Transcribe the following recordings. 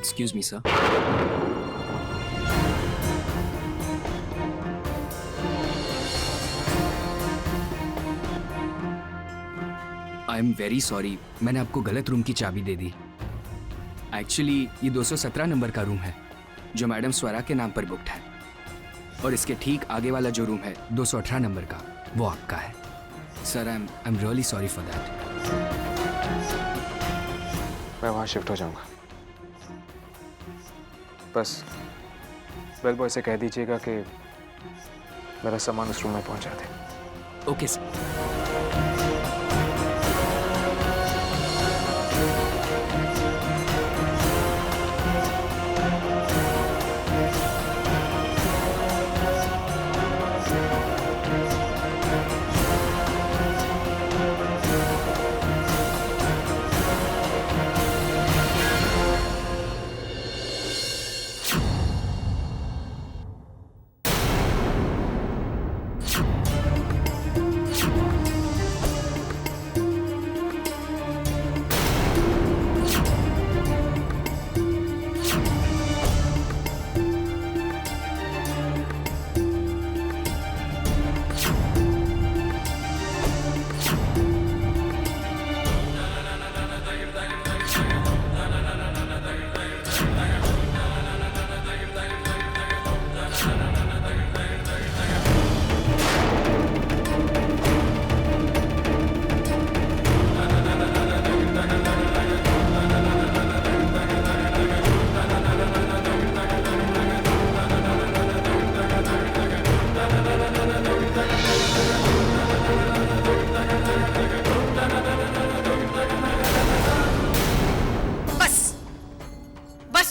Excuse me, sir. I am very sorry, मैंने आपको गलत रूम की चाबी दे दी। एक्चुअली ये 217 नंबर का रूम है जो मैडम स्वरा के नाम पर बुकड है, और इसके ठीक आगे वाला जो रूम है 218 नंबर का, वो आपका है। Sir I am really sorry for that. मैं वहाँ शिफ्ट हो जाऊंगा। बस बेल बॉय से कह दीजिएगा कि मेरा सामान उस रूम में पहुंचा दे। Okay sir.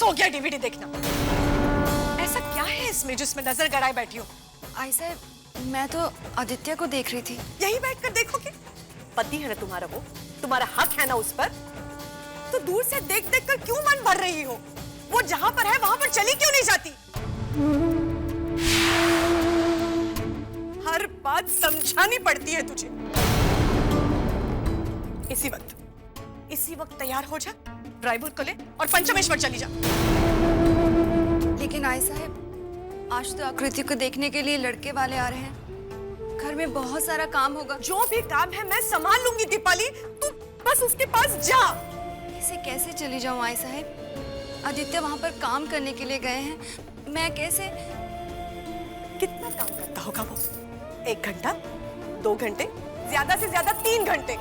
हो गया डीवीडी देखना। ऐसा क्या है इसमें जिसमें नजर गड़ाए बैठी हो? आई साहब, मैं तो आदित्य को देख रही थी। यही बैठकर देखोगे? पति है ना तुम्हारा, वो तुम्हारा हक है ना उस पर, तो दूर से देख देख कर क्यों मन भर रही हो? वो जहां पर है वहां पर चली क्यों नहीं जाती? हर बात समझानी पड़ती है तुझे। इसी वक्त तैयार हो जा, ड्राइवर को ले और पंचमेश्वर चली जा। लेकिन आई साहब, आज तो आकृति को देखने के लिए लड़के वाले आ रहे हैं। घर में बहुत सारा काम होगा। जो भी काम है मैं संभाल लूंगी दीपाली, तू बस उसके पास जा। इसे कैसे चली जाऊं आई साहब? आदित्य वहां पर काम करने के लिए गए हैं, मैं कैसे? कितना काम करता होगा वो? 1 घंटा, 2 घंटे, ज्यादा से ज्यादा 3 घंटे।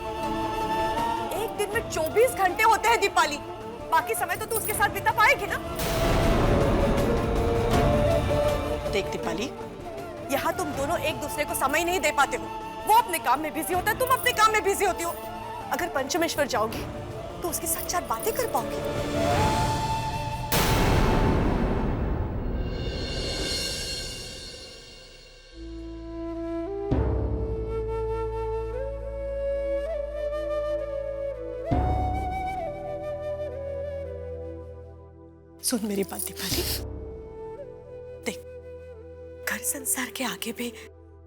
एक दिन में 24 घंटे होते हैं दीपाली, बाकी समय तो तू उसके साथ बिता पाएगी ना? देख दीपाली, यहाँ तुम दोनों एक दूसरे को समय नहीं दे पाते हो। वो अपने काम में बिजी होता है, तुम अपने काम में बिजी होती हो। अगर पंचमेश्वर जाओगी तो उसके साथ 4 बातें कर पाओगी। सुन मेरी बात दीपाली, देख, घर संसार के आगे भी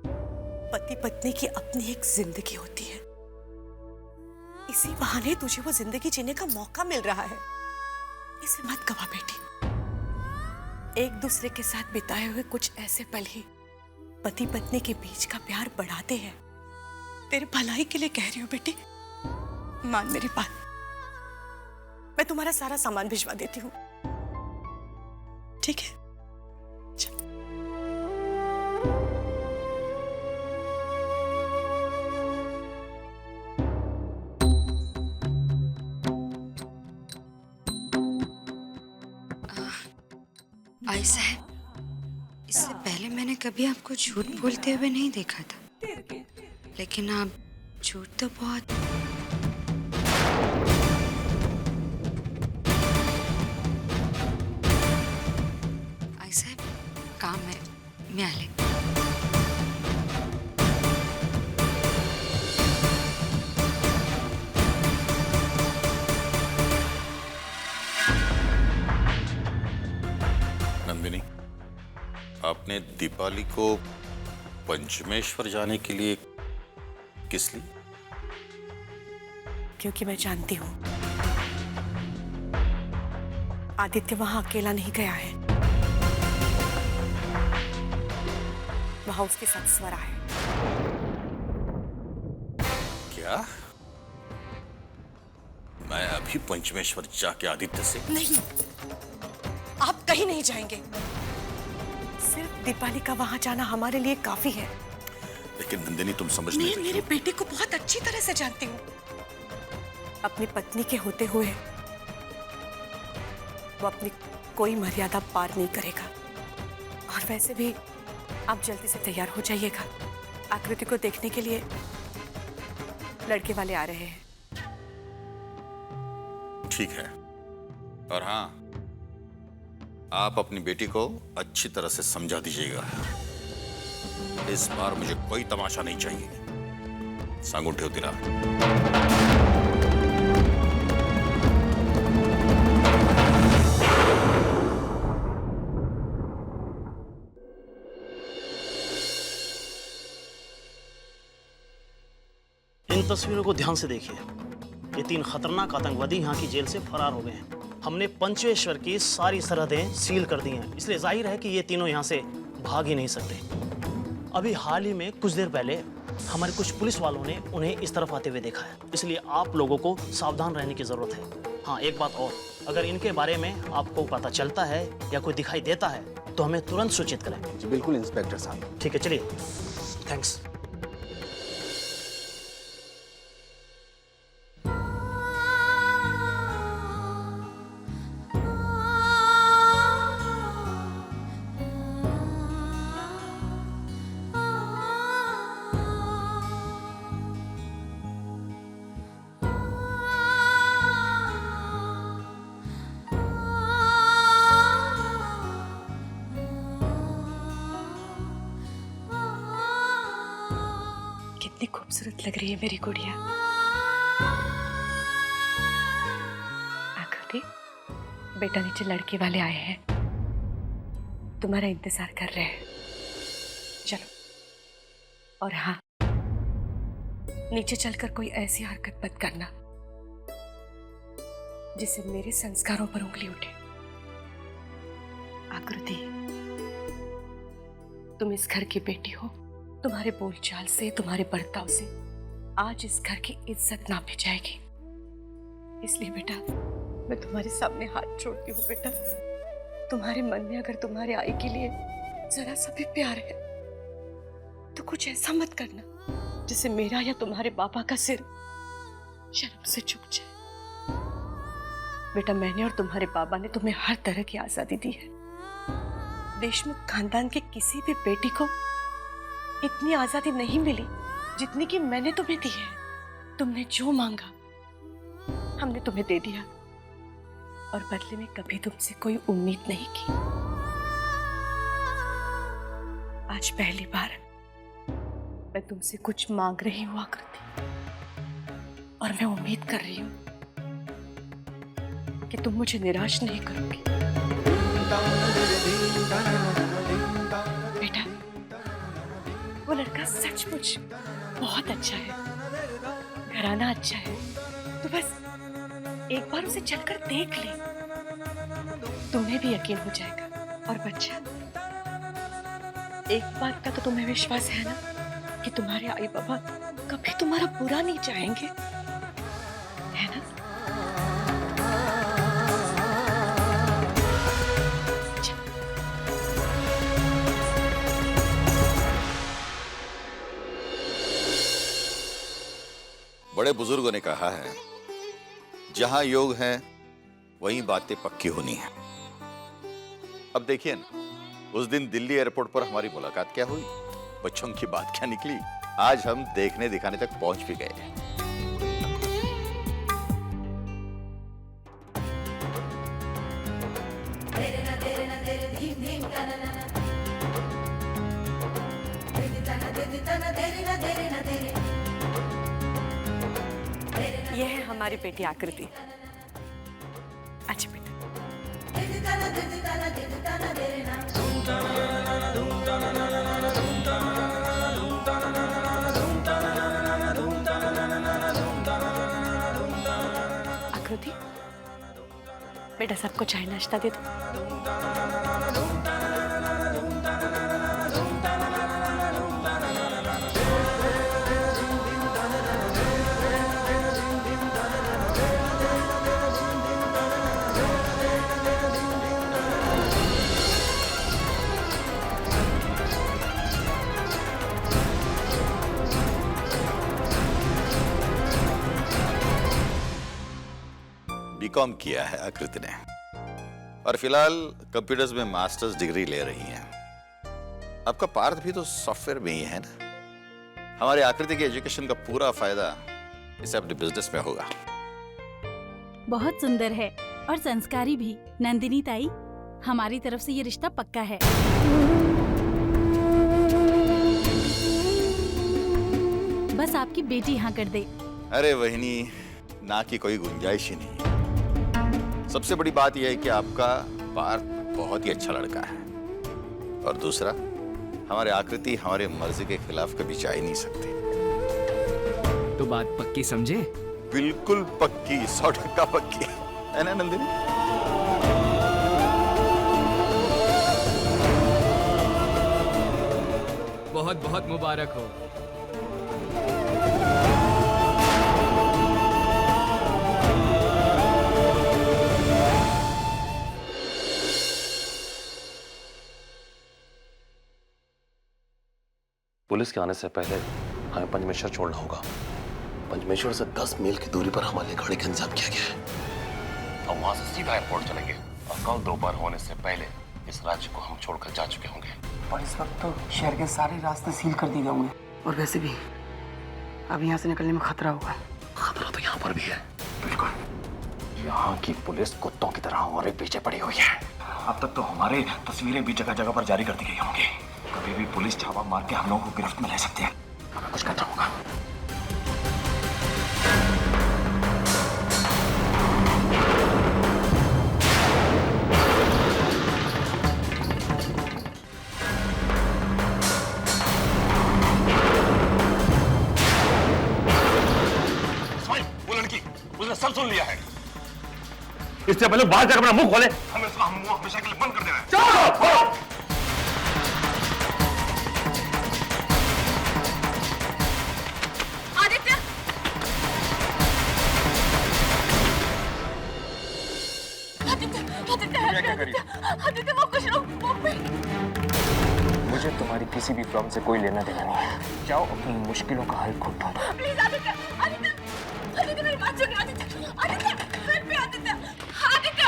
पति पत्नी की अपनी एक जिंदगी होती है। इसी बहाने तुझे वो जिंदगी जीने का मौका मिल रहा है, इसे मत गवा बेटी। एक दूसरे के साथ बिताए हुए कुछ ऐसे पल ही पति पत्नी के बीच का प्यार बढ़ाते हैं। तेरे भलाई के लिए कह रही हूँ बेटी, मान मेरी बात। मैं तुम्हारा सारा सामान भिजवा देती हूँ, ठीक है? चल। आई साहब, इससे पहले मैंने कभी आपको झूठ बोलते हुए नहीं देखा था, लेकिन आप झूठ तो बहुत। आई साहब, काम है, मैं आ ले। नंदिनी, आपने दीपाली को पंचमेश्वर जाने के लिए किस लिए? क्योंकि मैं जानती हूं आदित्य वहां अकेला नहीं गया है, वहां उसके साथ स्वरा है। क्या? मैं अभी पंचमेश्वर जाके आदित्य से? नहीं, आप कहीं नहीं जाएंगे। सिर्फ दीपाली का वहां जाना हमारे लिए काफी है। लेकिन नंदिनी, तुम समझ नहीं मैं रही मेरे हो। बेटे को बहुत अच्छी तरह से जानती हूँ। अपनी पत्नी के होते हुए वो अपनी कोई मर्यादा पार नहीं करेगा। और वैसे भी आप जल्दी से तैयार हो जाइएगा, आकृति को देखने के लिए लड़के वाले आ रहे हैं। ठीक है। और हाँ, आप अपनी बेटी को अच्छी तरह से समझा दीजिएगा। इस बार मुझे कोई तमाशा नहीं चाहिए। सांगून ठेव दिला। इन तस्वीरों को ध्यान से देखिए। ये 3 खतरनाक आतंकवादी यहाँ की जेल से फरार हो गए हैं। हमने पंचेश्वर की सारी सरहदें सील कर दी हैं, इसलिए जाहिर है कि ये तीनों यहाँ से भाग ही नहीं सकते। अभी हाल ही में कुछ देर पहले हमारे कुछ पुलिस वालों ने उन्हें इस तरफ आते हुए देखा है, इसलिए आप लोगों को सावधान रहने की जरूरत है। हाँ, एक बात और, अगर इनके बारे में आपको पता चलता है या कोई दिखाई देता है तो हमें तुरंत सूचित करें। जी बिल्कुल इंस्पेक्टर साहब। ठीक है, चलिए। थैंक्स। कितनी खूबसूरत लग रही है मेरी गुड़िया। आकृति, बेटा नीचे लड़के वाले आए हैं, तुम्हारा इंतजार कर रहे हैं। चलो। और हाँ, नीचे चलकर कोई ऐसी हरकत मत करना जिससे मेरे संस्कारों पर उंगली उठे। आकृति, तुम इस घर की बेटी हो। तुम्हारे बोलचाल से, तुम्हारे बर्ताव से आज इस घर की इज्जत नापी जाएगी। इसलिए बेटा, मैं तुम्हारे सामने हाथ जोड़ती हूँ। बेटा, तुम्हारे मन में अगर तुम्हारे आई के लिए जरा सा भी प्यार है तो कुछ ऐसा मत करना जिससे मेरा या तुम्हारे पापा का सिर शर्म से झुक जाए। बेटा, मैंने और तुम्हारे पापा ने तुम्हें हर तरह की आजादी दी है। देशमुख खानदान के किसी भी बेटी को इतनी आजादी नहीं मिली जितनी कि मैंने तुम्हें दी है। तुमने जो मांगा हमने तुम्हें दे दिया, और बदले में कभी तुमसे कोई उम्मीद नहीं की। आज पहली बार मैं तुमसे कुछ मांग रही हूँ आकृति, और मैं उम्मीद कर रही हूँ कि तुम मुझे निराश नहीं करोगी। बेटा, वो लड़का सचमुच बहुत अच्छा है, घराना अच्छा है। तो बस एक बार उसे चलकर देख ले, तुम्हें भी यकीन हो जाएगा। और बच्चा, एक बात का तो तुम्हें विश्वास है ना कि तुम्हारे आई बाबा कभी तुम्हारा बुरा नहीं चाहेंगे, है ना? बड़े बुजुर्गों ने कहा है, जहां योग है वहीं बातें पक्की होनी है। अब देखिए ना, उस दिन दिल्ली एयरपोर्ट पर हमारी मुलाकात क्या हुई, बच्चों की बात क्या निकली, आज हम देखने दिखाने तक पहुंच भी गए। यह है हमारी बेटी आकृति। अच्छा बेटा, आकृति, बेटा सबको चाय नाश्ता दे दो। बीकॉम किया है आकृति ने और फिलहाल कंप्यूटर्स में मास्टर्स डिग्री ले रही हैं। आपका पार्थ भी तो सॉफ्टवेयर में ही है ना। हमारी आकृति की एजुकेशन का पूरा फायदा इसे अपने बिजनेस में होगा। बहुत सुंदर है और संस्कारी भी। नंदिनी ताई, हमारी तरफ से ये रिश्ता पक्का है। बस आपकी बेटी यहाँ कर दे। अरे वहिनी, ना की कोई गुंजाइश ही नहीं है। सबसे बड़ी बात यह है कि आपका पार्थ बहुत ही अच्छा लड़का है और दूसरा, हमारी आकृति हमारी मर्जी के खिलाफ कभी जा ही नहीं सकती। तो बात पक्की समझे? बिल्कुल पक्की, 100% पक्की है ना नंदिनी? बहुत बहुत मुबारक हो। पुलिस के आने से पहले हमें पंचमेश्वर छोड़ना होगा। पंचमेश्वर से 10 मील की दूरी पर हमारे लिए गाड़ी का इंतजाम किया गया है। हम वहां से सीधा एयरपोर्ट चलेंगे और कल दोपहर होने से पहले इस राज्य को हम छोड़कर जा चुके होंगे। और इस वक्त तो शहर के सारे रास्ते सील कर दिए गए होंगे और वैसे भी अब यहाँ से निकलने में खतरा होगा। खतरा तो यहाँ पर भी है। बिल्कुल। यहाँ की पुलिस कुत्तों की तरह हमारे पीछे पड़ी हुई है। अब तक तो हमारे तस्वीरें भी जगह जगह पर जारी कर दी गई होंगी। कभी भी पुलिस छापा मार के हम लोगों को गिरफ्त में ले सकते हैं। हमें कुछ करना होगा। वो लड़की, उसने सब सुन लिया है। इससे पहले बाहर जाकर अपना मुंह खोले। हमें उसका मुंह हमेशा के लिए बंद कर देना है। चलो! मुझे तुम्हारी किसी भी प्रॉब्लम से कोई लेना देना नहीं है। जाओ अपनी मुश्किलों का हल खुद ढूंढो। प्लीज आदित्य, आदित्य, आदित्य मेरी बात सुनिए। आदित्य, आदित्य, सर पे आदित्य, आदित्य।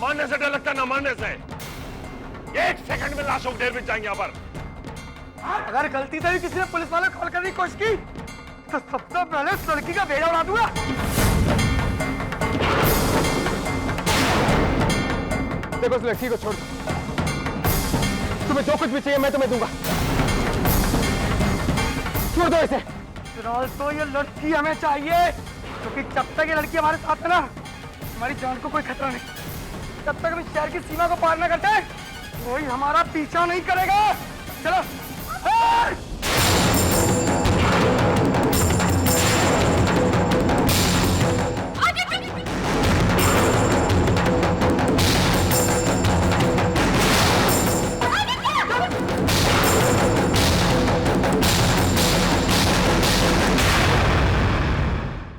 मारने से डर लगता, ना मारने से। 1 सेकंड में लाशों को ढेर बिछ जाएंगे यहाँ पर। अगर गलती से भी किसी ने पुलिस वाले कॉल करने की कोशिश की तो सबसे पहले उस लड़की का बेड़ा उड़ा दूंगा। देखो उस लड़की को छोड़ दो। तुम्हें जो कुछ भी चाहिए मैं तुम्हें दूंगा। छोड़ दो इसे। फिलहाल तो ये लड़की हमें चाहिए, क्योंकि जब तक ये लड़की हमारे साथ है ना, हमारी जान को कोई खतरा नहीं। जब तक हम इस शहर की सीमा को पार न करते, कोई हमारा पीछा नहीं करेगा। चलो।